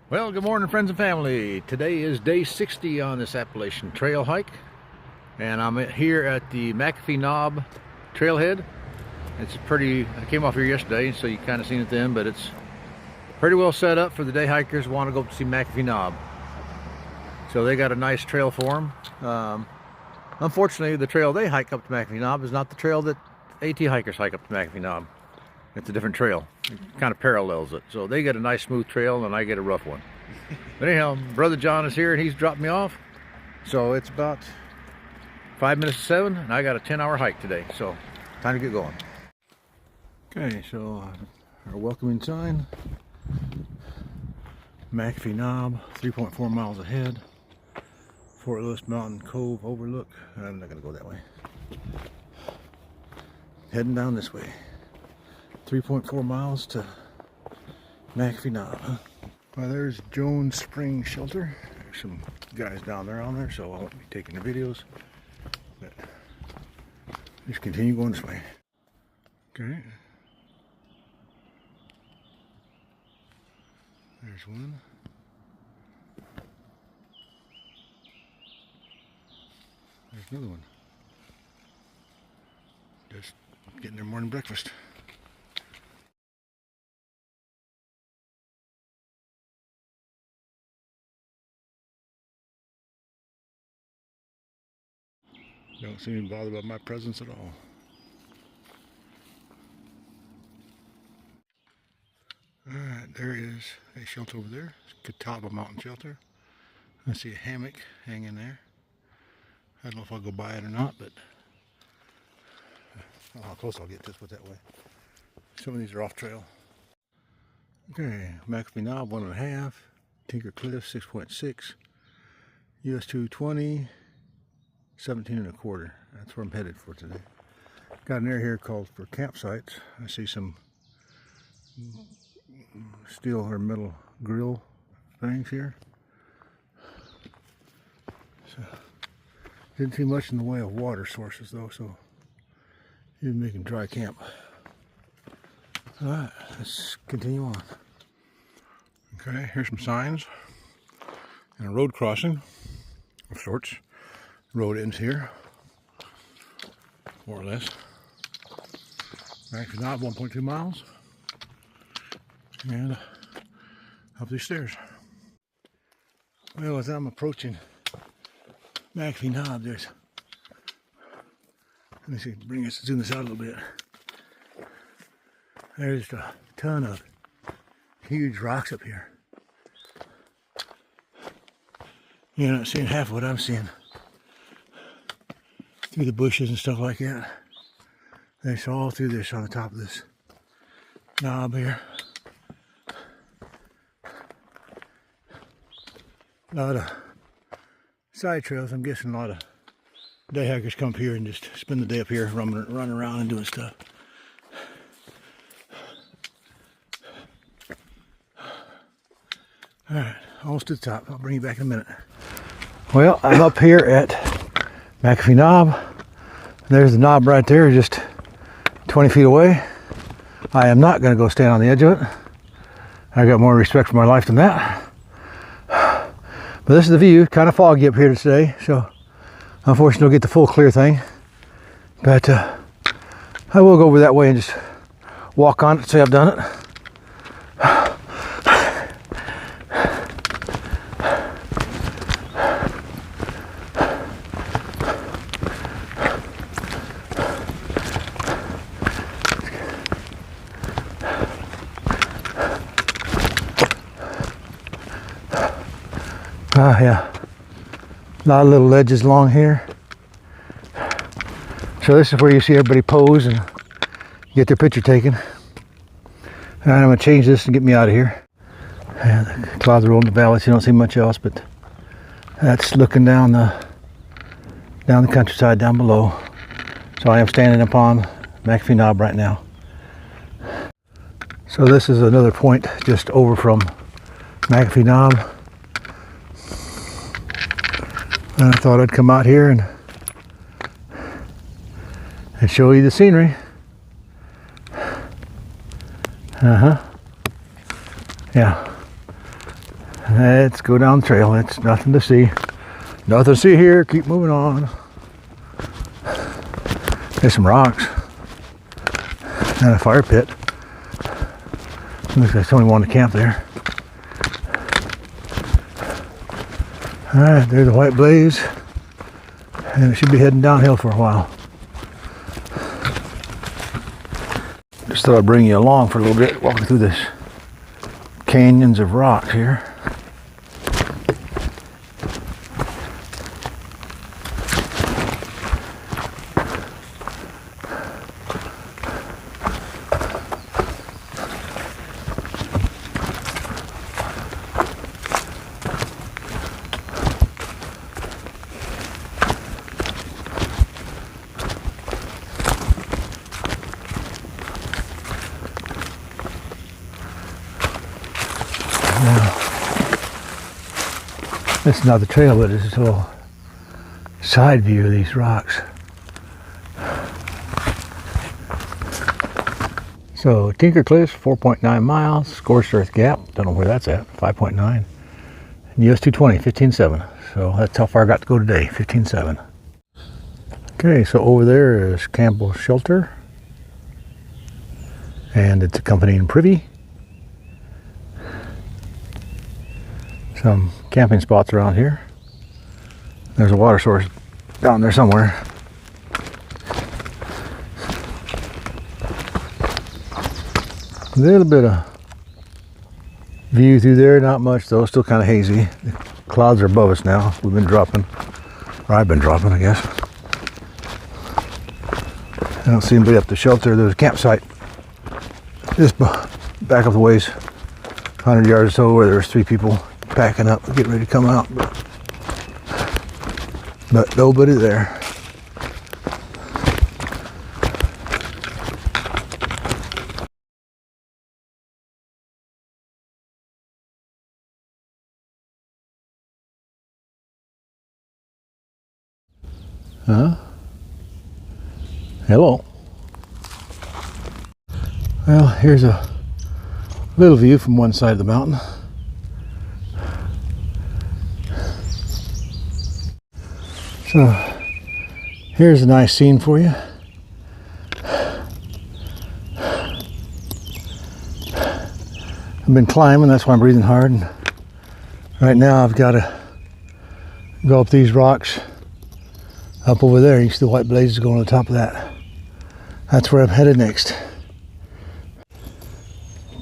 Well, good morning, friends and family. Today is day 60 on this Appalachian Trail hike, and I'm here at the McAfee Knob trailhead. It's pretty, I came off here yesterday, so you kind of seen it then, but it's pretty well set up for the day hikers who want to go up to see McAfee Knob. So they got a nice trail for them. Unfortunately, the trail they hike up to McAfee Knob is not the trail that AT hikers hike up to McAfee Knob. It's a different trail. It kind of parallels it. So they get a nice smooth trail and I get a rough one. But anyhow, Brother John is here and he's dropped me off. So it's about 5 minutes to 7 and I got a 10-hour hike today. So time to get going. Okay, so our welcoming sign. McAfee Knob, 3.4 miles ahead. Fort Lewis Mountain Cove overlook. I'm not going to go that way. Heading down this way. 3.4 miles to McAfee Knob. Well, there's Jones Spring Shelter. There's some guys down there on there, so I won't be taking the videos. But just continue going this way. Okay. There's one. There's another one. Just getting their morning breakfast. Don't seem bothered by my presence at all. Alright, there is a shelter over there. It's Catawba Mountain Shelter. I see a hammock hanging there. I don't know if I'll go by it or not, but I don't know how close I'll get. Just put that way. Some of these are off trail. Okay, McAfee Knob 1.5, Tinker Cliff 6.6, US 220, 17.25. That's where I'm headed for today. Got an area here called for campsites. I see some steel or metal grill things here. So didn't see much in the way of water sources though, so you're making dry camp. Alright, let's continue on. Okay, here's some signs and a road crossing of sorts. Road ends here, more or less. McAfee Knob 1.2 miles, and up these stairs. Well, as I'm approaching McAfee Knob, let me see, zoom this out a little bit. There's a ton of huge rocks up here. You're not seeing half of what I'm seeing through the bushes and stuff like that. It's all through this on the top of this knob here. A lot of side trails. I'm guessing a lot of day hikers come up here and just spend the day up here running around and doing stuff. Alright, almost to the top. I'll bring you back in a minute. Well, I'm up here at McAfee Knob. There's the knob right there, just 20 feet away. I am not going to go stand on the edge of it. I got more respect for my life than that. But this is the view. Kind of foggy up here today, so unfortunately, don't get the full clear thing. But I will go over that way and just walk on it, say I've done it. Yeah, a lot of little ledges along here. So this is where you see everybody pose and get their picture taken. And I'm going to change this and get me out of here. And the clouds are rolling the valley, so you don't see much else, but that's looking down the countryside down below. So I am standing upon McAfee Knob right now. So this is another point just over from McAfee Knob. And I thought I'd come out here and show you the scenery. Yeah. Let's go down the trail. It's nothing to see. Nothing to see here. Keep moving on. There's some rocks and a fire pit. Looks like somebody wanted to camp there. Alright, there's a white blaze. And it should be heading downhill for a while. Just thought I'd bring you along for a little bit, walking through this canyons of rocks here. This is not the trail, but it's a little side view of these rocks. So Tinker Cliffs, 4.9 miles, Scorched Earth Gap, don't know where that's at, 5.9. And US 220, 15.7. So that's how far I got to go today, 15.7. Okay, so over there is Campbell's Shelter. And it's accompanying Privy. Some camping spots around here. There's a water source down there somewhere. A little bit of view through there, not much though, still kind of hazy. The clouds are above us now. We've been dropping, or I've been dropping, I guess. I don't see anybody up the shelter. There's a campsite just back up the ways, 100 yards or so, where there's 3 people packing up, getting ready to come out, but nobody there. Huh? Hello. Well, here's a little view from one side of the mountain. So here's a nice scene for you. I've been climbing, that's why I'm breathing hard. And right now I've got to go up these rocks up over there. You see the white blazes going on the top of that. That's where I'm headed next.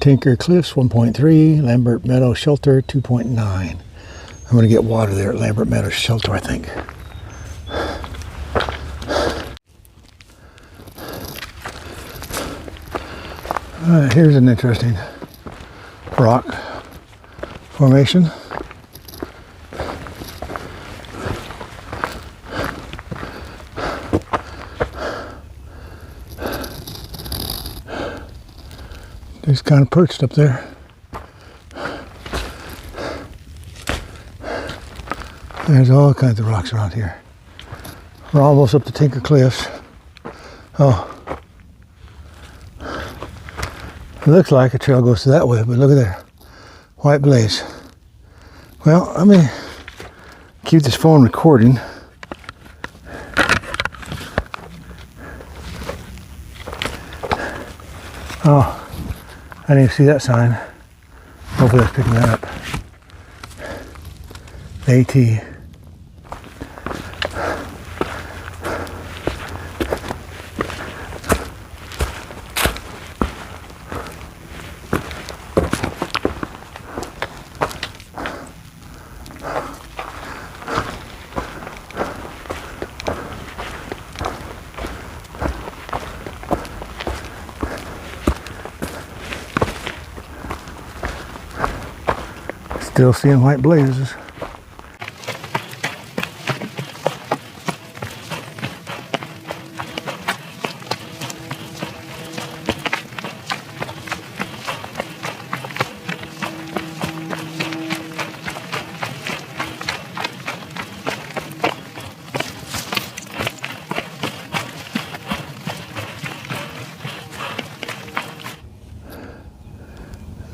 Tinker Cliffs 1.3, Lambert Meadow Shelter 2.9. I'm going to get water there at Lambert Meadow Shelter, I think. Here's an interesting rock formation. Just kind of perched up there. There's all kinds of rocks around here. We're almost up to Tinker Cliffs. Oh. It looks like a trail goes that way, but look at there. White blaze. Well, let me keep this phone recording. Oh, I didn't even see that sign. Hopefully that's picking that up. AT. Still seeing white blazes.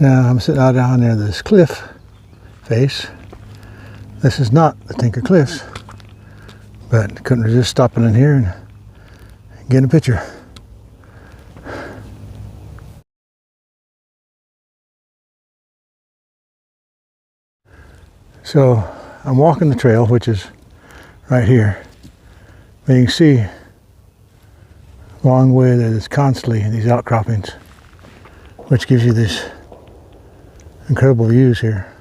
Now I'm sitting out down near this cliff face. This is not the Tinker Cliffs, but couldn't resist stopping in here and getting a picture. So I'm walking the trail, which is right here. But you can see along the way there's constantly these outcroppings, which gives you these incredible views here.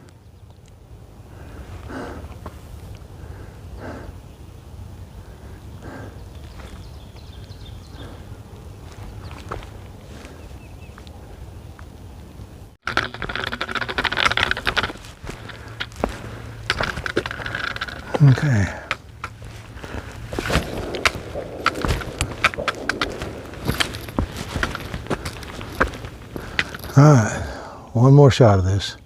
Okay. All right, one more shot of this.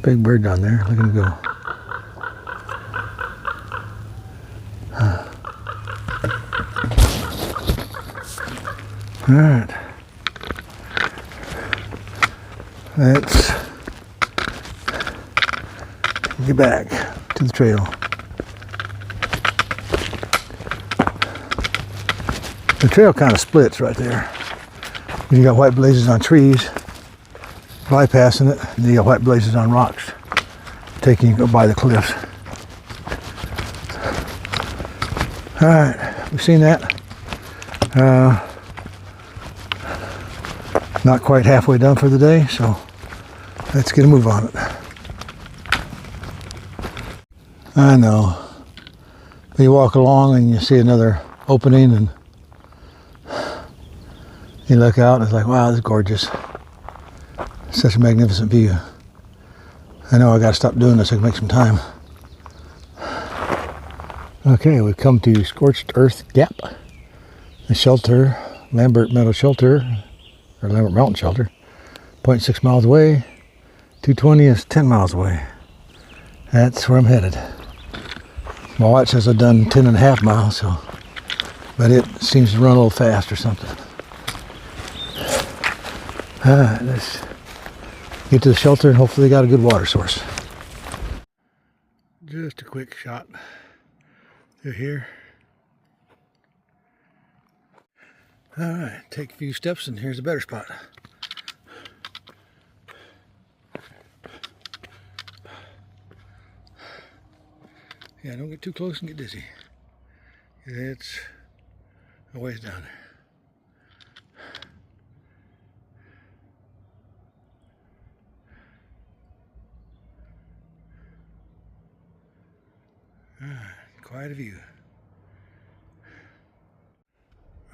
Big bird down there, look at him go. All right, let's get back to the trail. The trail kind of splits right there. You got white blazes on trees, bypassing it, and you got white blazes on rocks, taking you by the cliffs. All right, we've seen that. Not quite halfway done for the day, so let's get a move on it. I know. You walk along and you see another opening and you look out and it's like, wow, this is gorgeous. Such a magnificent view. I know I gotta stop doing this so I can make some time. Okay, we've come to Scorched Earth Gap, the shelter, Lambert Meadow Shelter, or Lambert Mountain Shelter, 0.6 miles away. 220 is 10 miles away. That's where I'm headed. My watch says I've done 10.5 miles, so, but it seems to run a little fast or something. All right, let's get to the shelter and hopefully they got a good water source. Just a quick shot through here. All right, take a few steps and here's a better spot. Yeah, don't get too close and get dizzy. It's a ways down there. All right, quite a view.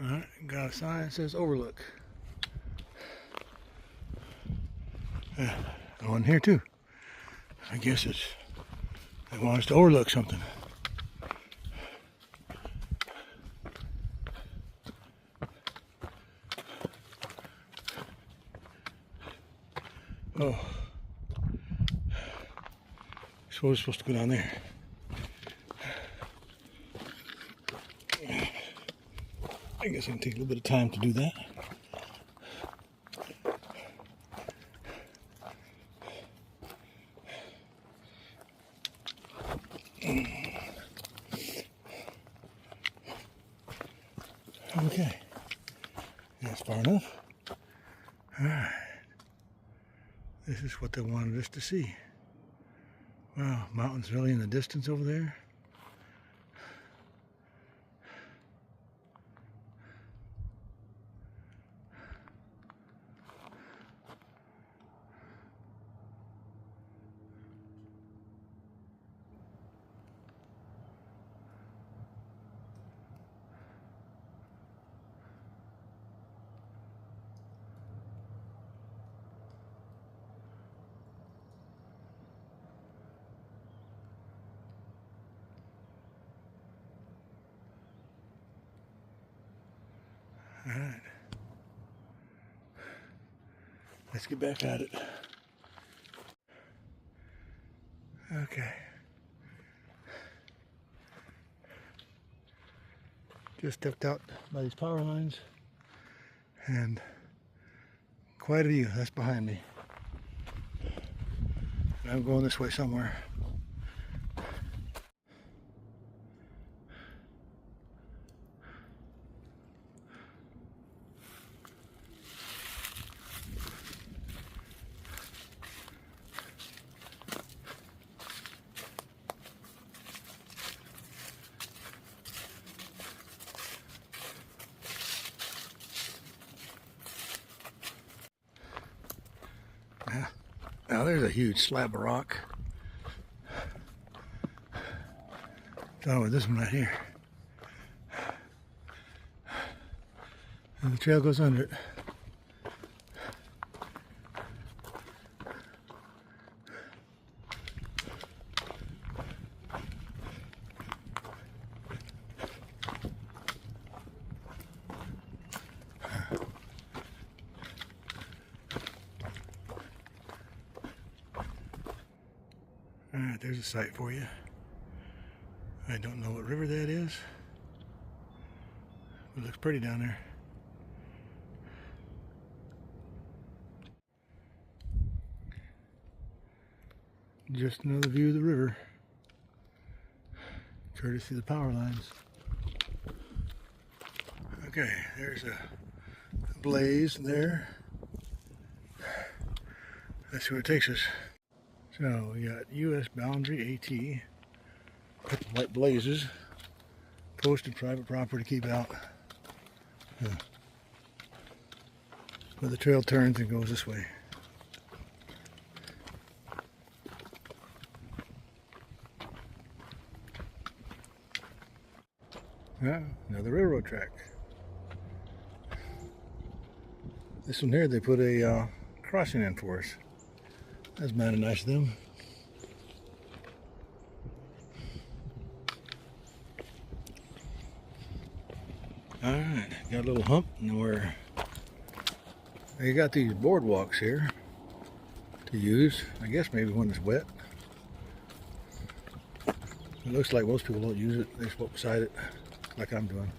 All right, got a sign that says overlook. One here too. I guess they want us to overlook something. Oh, so we're supposed to go down there. I guess I can take a little bit of time to do that. Okay, that's far enough. All right, this is what they wanted us to see. Wow, mountains really in the distance over there. All right, let's get back at it. Okay, Just stepped out by these power lines, and quite a view. That's behind me. And I'm going this way somewhere. Now there's a huge slab of rock. Start with this one right here. And the trail goes under it. Alright, there's a site for you. I don't know what river that is. It looks pretty down there. Just another view of the river, courtesy of the power lines. Okay, there's a blaze there. Let's see where it takes us. So we got U.S. boundary AT, white blazes, posted private property to keep out. But the trail turns and goes this way. Another railroad track. This one here, they put a crossing in for us. That's mighty nice of them. Alright, got a little hump where they got these boardwalks here to use. I guess maybe when it's wet. It looks like most people don't use it. They just walk beside it like I'm doing.